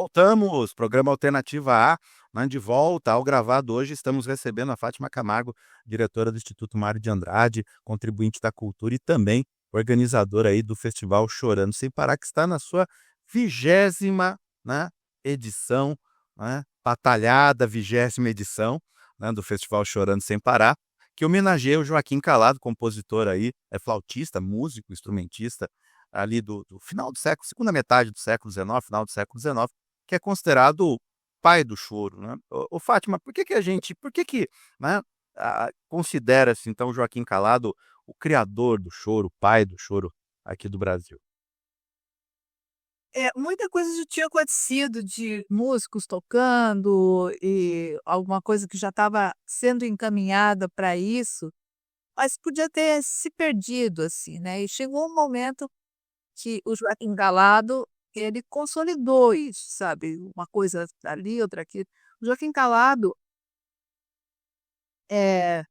Voltamos, programa Alternativa A, né, de volta ao gravado. Hoje estamos recebendo a Fátima Camargo, diretora do Instituto Mário de Andrade, contribuinte da cultura e também organizadora aí do festival Chorando Sem Parar, que está na sua 20ª, né, edição, né, batalhada 20ª edição, né, do festival Chorando Sem Parar, que homenageia o Joaquim Calado, compositor aí, é flautista, músico, instrumentista, ali do final do século, segunda metade do século XIX, final do século XIX, que é considerado o pai do choro, né. Ô Fátima, por que que, né, considera-se então Joaquim Calado o criador do choro, o pai do choro aqui do Brasil? Muita coisa já tinha acontecido de músicos tocando e alguma coisa que já estava sendo encaminhada para isso, mas podia ter se perdido, assim, né, e chegou um momento que o Joaquim Calado, ele consolidou isso, sabe, uma coisa ali, outra aqui. O Joaquim Calado, eh,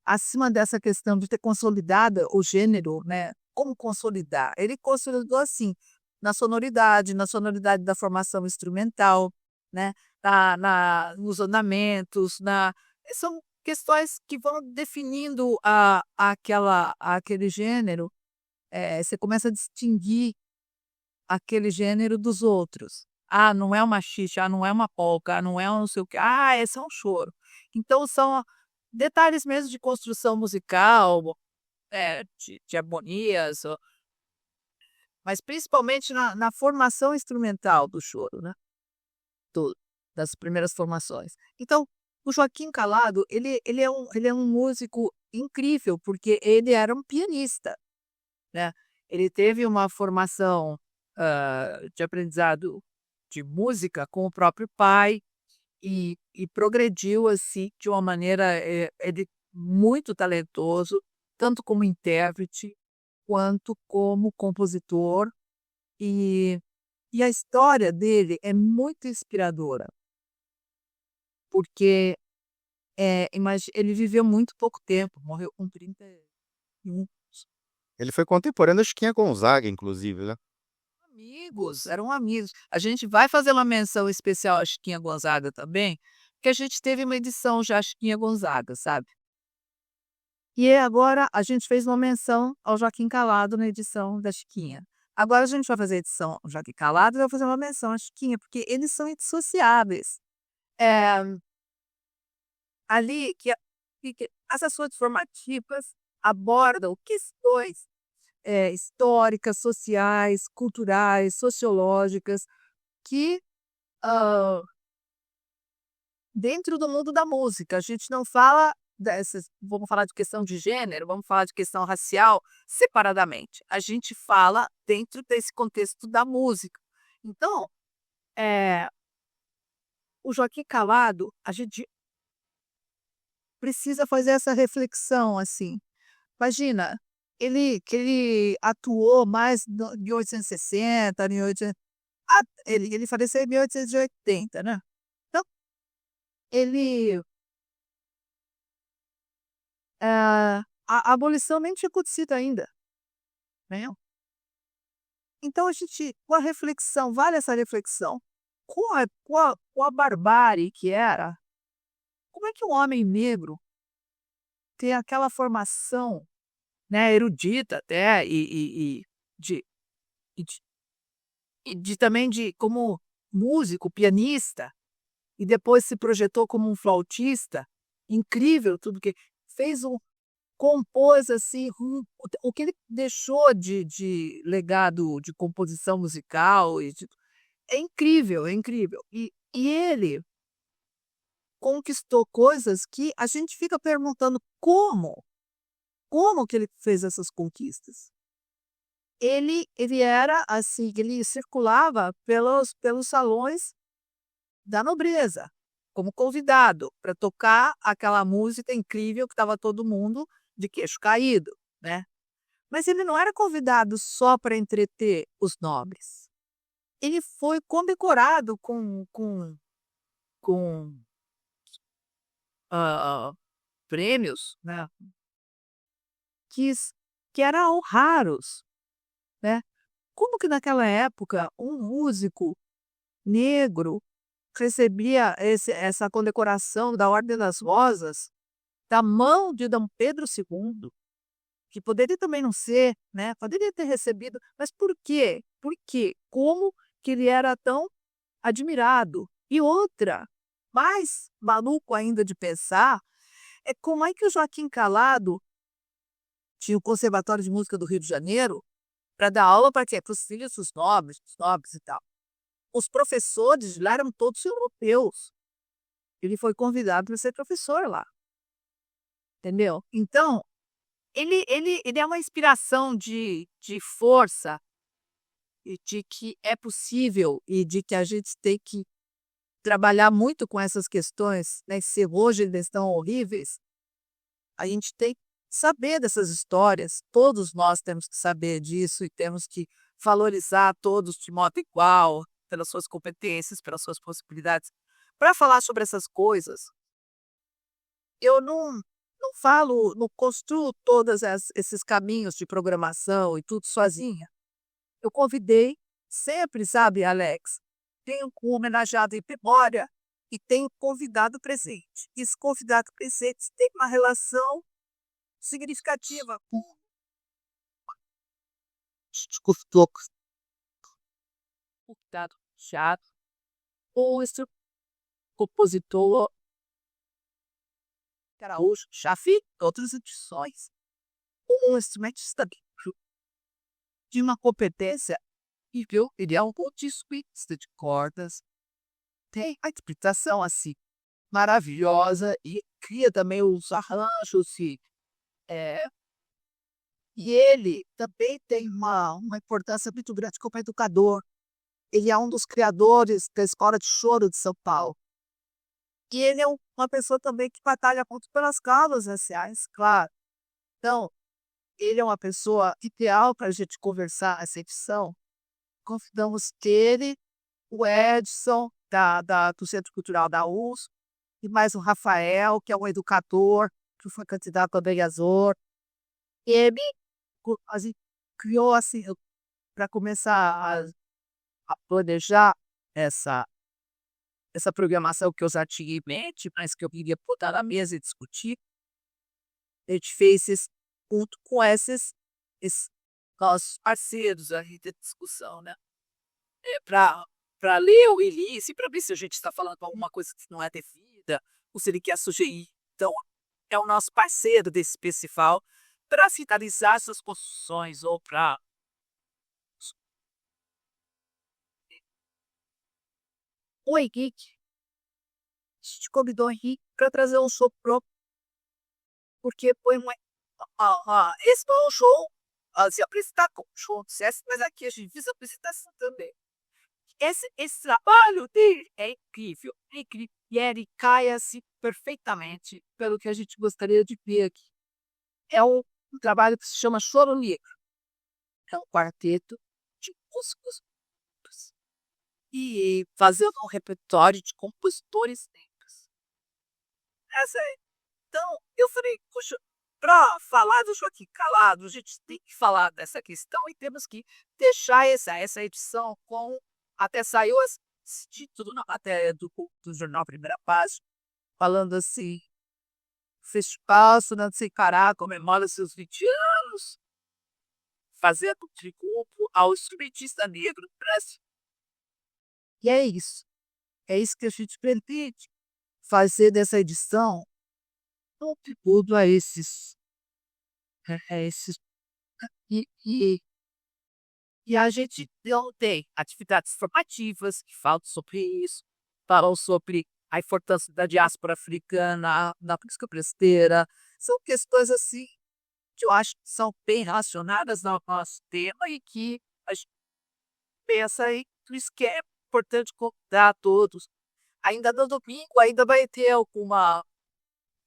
acima dessa questão de ter consolidado o gênero, né, como consolidar? Ele consolidou assim, na sonoridade da formação instrumental, né, nos ornamentos, são questões que vão definindo aquele gênero, você começa a distinguir aquele gênero dos outros. Ah, não é uma xixa, ah, não é uma polca, ah, não é um não sei o quê, ah, esse é um choro. Então são detalhes mesmo de construção musical, de harmonias, mas principalmente na formação instrumental do choro, né, do das primeiras formações. Então, o Joaquim Calado, ele é um músico incrível, porque ele era um pianista, né. Ele teve uma formação, de aprendizado de música com o próprio pai e progrediu, assim, de uma maneira, ele muito talentoso, tanto como intérprete, quanto como compositor, e a história dele é muito inspiradora, porque, ele viveu muito pouco tempo, morreu com 31. Ele foi contemporâneo da Chiquinha Gonzaga, inclusive, né. Amigos, eram amigos. A gente vai fazer uma menção especial à Chiquinha Gonzaga também, porque a gente teve uma edição já Chiquinha Gonzaga, sabe. E agora a gente fez uma menção ao Joaquim Calado na edição da Chiquinha. Agora a gente vai fazer a edição Joaquim Calado e vai fazer uma menção à Chiquinha, porque eles são indissociáveis. Eh, ali que as ações formativas abordam questões, históricas, sociais, culturais, sociológicas que, hã, dentro do mundo da música, a gente não fala dessas, vamos falar de questão de gênero, vamos falar de questão racial separadamente. A gente fala dentro desse contexto da música. Então, eh, o Joaquim Calado, a gente precisa fazer essa reflexão, assim. Imagina, ele atuou mais no em 1860, em 1800, ele faleceu em 1880, né. Então, ele a abolição nem tinha acontecido ainda, né. Então a gente, com a reflexão, vale essa reflexão, com a barbárie que era, como é que um homem negro tem aquela formação, né, erudita até de e de também de como músico, pianista, e depois se projetou como um flautista, incrível tudo que fez, compôs, assim, o que ele deixou de legado de composição musical e de é incrível, é incrível. E ele conquistou coisas que a gente fica perguntando: "Como? Como que ele fez essas conquistas?". Ele era, assim, ele circulava pelos salões da nobreza, como convidado para tocar aquela música incrível que estava todo mundo de queixo caído, né. Mas ele não era convidado só para entreter os nobres. Ele foi condecorado com, hã, prêmios, né, que eram raros, né. como que naquela época um músico negro recebia essa condecoração da Ordem das Rosas da mão de Dom Pedro II, que poderia também não ser, né, poderia ter recebido, mas por quê? Por quê? Como que ele era tão admirado? E outra, mais maluco ainda de pensar, é como é que o Joaquim Calado tinha o Conservatório de Música do Rio de Janeiro para dar aula para quê? Para os filhos dos nobres e tal. Os professores de lá eram todos europeus. Ele foi convidado para ser professor lá, entendeu? Então, ele é uma inspiração de força e de que é possível e de que a gente tem que trabalhar muito com essas questões, né? Se hoje eles estão horríveis, a gente tem que saber dessas histórias. Todos nós temos que saber disso e temos que valorizar todos de modo igual, pelas suas competências, pelas suas possibilidades. Para falar sobre essas coisas, eu não falo, não construo todos esses caminhos de programação e tudo sozinha. Eu convidei sempre, sabe, Alex? Tenho um homenageado em memória e tenho convidado presente. Esse convidado presente tem uma relação significativa com os convidado chato, ou esse compositor Araújo, já fiz outras edições. Um instrumentista de uma competência e viu, ele é um multi-instrumentista de cordas, tem a interpretação assim maravilhosa e cria também os arranjos é, e ele também tem uma importância muito grande como educador. Ele é um dos criadores da Escola de Choro de São Paulo. E ele é uma pessoa também que batalha muito pelas causas raciais, claro. Então, ele é uma pessoa ideal para a gente conversar essa edição. Convidamos ele, o Edson, do Centro Cultural da USP, e mais o Rafael, que é um educador, que foi candidato a vereador. Ele assim, criou assim, para começar a planejar essa programação que eu já tinha em mente, mas que eu queria botar na mesa e discutir. A gente fez isso junto com esses nossos parceiros aí de discussão, né? Para ler o release, para ver se a gente está falando alguma coisa que não é devida, ou se ele quer sugerir. Então, é o nosso parceiro desse festival para sinalizar suas posições ou para. O Henrique, a gente convidou o Henrique para trazer um show próprio, porque foi um. Esse não é um show, se apresentar como show de sucesso, mas aqui a gente fez a apresentação também. Esse trabalho dele é incrível, e ele cai-se perfeitamente pelo que a gente gostaria de ver aqui. É um trabalho que se chama Choro Negro. É um quarteto de músicos e fazendo um repertório de compositores negros. Então, eu falei, poxa, para falar do Joaquim Calado, a gente tem que falar dessa questão e temos que deixar essa edição com. Até saiu esse título na matéria do jornal Primeira Página, falando assim: Festival Sonante Sem Cará comemora seus 20 anos, fazendo um tributo ao instrumentista negro do Brasil. E é isso. É isso que a gente pretende fazer dessa edição um tributo a esses. E, e, e a gente não tem atividades formativas que falam sobre isso, falam sobre a importância da diáspora africana na música brasileira. São questões assim que eu acho que são bem relacionadas ao nosso tema e que a gente pensa aí, por isso que é importante convidar a todos. Ainda no domingo, ainda vai ter alguma.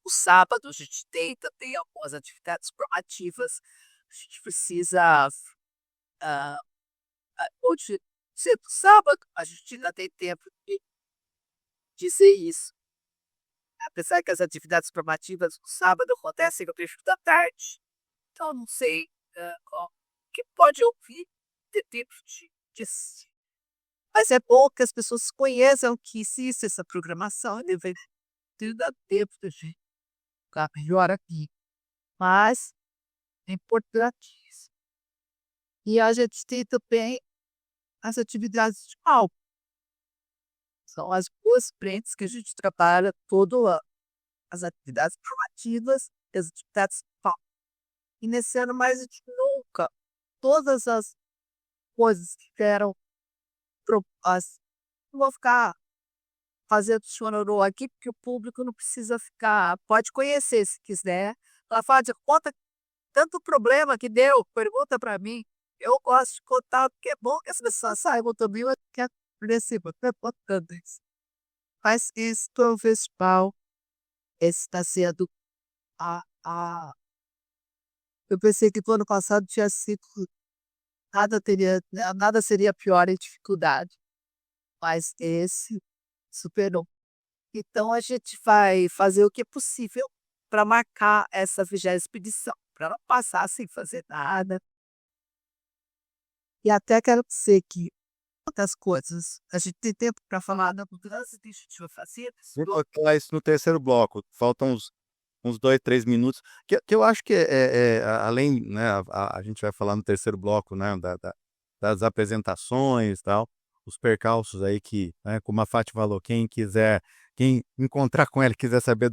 O sábado, a gente tem também algumas atividades formativas. A gente precisa. ah, Hoje, cedo sábado, a gente ainda tem tempo de dizer isso. Apesar que as atividades formativas no sábado acontecem no período da tarde. Então, não sei que pode ouvir. ter tempo de assistir. Mas é bom que as pessoas conheçam que existe essa programação, ele vai ter dar tempo da gente ficar melhor aqui. Mas é importantíssimo. E a gente tem também as atividades de palco. São as 2 frentes que a gente trabalha todo ano. As atividades formativas e as atividades de palco. E nesse ano mais do que nunca, todas as coisas que eram não vou ficar fazendo chororô aqui, porque o público não precisa ficar, pode conhecer se quiser. Ela fala de conta tanto problema que deu, pergunta para mim. Eu gosto de contar, porque é bom que as pessoas saibam também o que aconteceu, é importante isso. Mas isso é um festival, esse está sendo a eu pensei que o ano passado tinha sido nada seria pior em dificuldade, mas esse superou. Então a gente vai fazer o que é possível para marcar essa 20ª expedição, para não passar sem fazer nada. E até quero dizer que outras coisas, a gente tem tempo para falar da mudança que a gente vai fazer nesse Vou bloco. colocar isso no terceiro bloco, faltam uns 2, 3 minutos, que eu acho que além, né, a gente vai falar no terceiro bloco, né, das apresentações, tal, os percalços aí que, né, como a Fati falou, quem encontrar com ela e quiser saber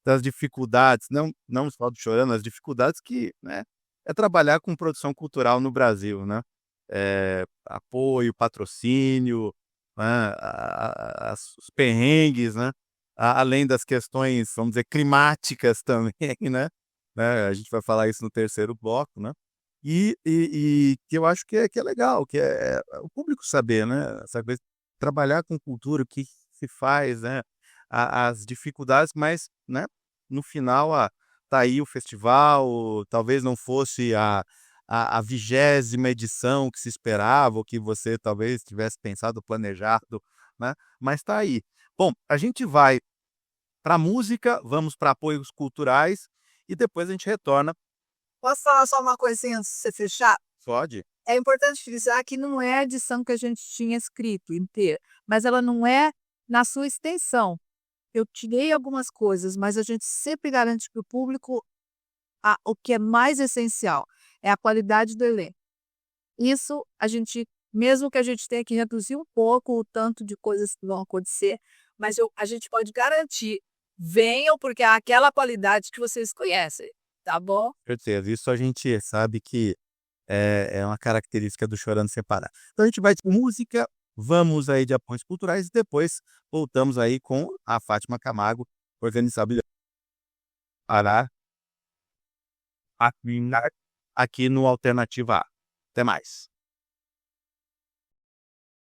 das dificuldades, não só do Chorando, as dificuldades que, né, é trabalhar com produção cultural no Brasil, né. Apoio, patrocínio, né, os perrengues, né, além das questões, vamos dizer, climáticas também, né, a gente vai falar isso no terceiro bloco, né, e que eu acho que é legal, que é o público saber, né, saber trabalhar com cultura, o que se faz, né, as dificuldades, mas, né, no final, tá aí o festival, talvez não fosse a 20ª edição que se esperava, ou que você talvez tivesse pensado, planejado, né, mas tá aí. Bom, a gente vai para música, vamos para apoios culturais e depois a gente retorna. Posso falar só uma coisinha antes de você fechar? Pode? É importante frisar que não é a edição que a gente tinha escrito inteira, mas ela não é na sua extensão. Eu tirei algumas coisas, mas a gente sempre garante para o público o que é mais essencial, é a qualidade do elenco. Isso a gente, mesmo que a gente tenha que reduzir um pouco o tanto de coisas que vão acontecer, mas a gente pode garantir, venham porque é aquela qualidade que vocês conhecem, tá bom? Certeza, isso a gente sabe que é uma característica do Chorando Sem Parar. Então a gente vai de música, vamos aí de apoios culturais e depois voltamos aí com a Fátima Camargo, organizadora Pará, aqui no Alternativa A. Até mais.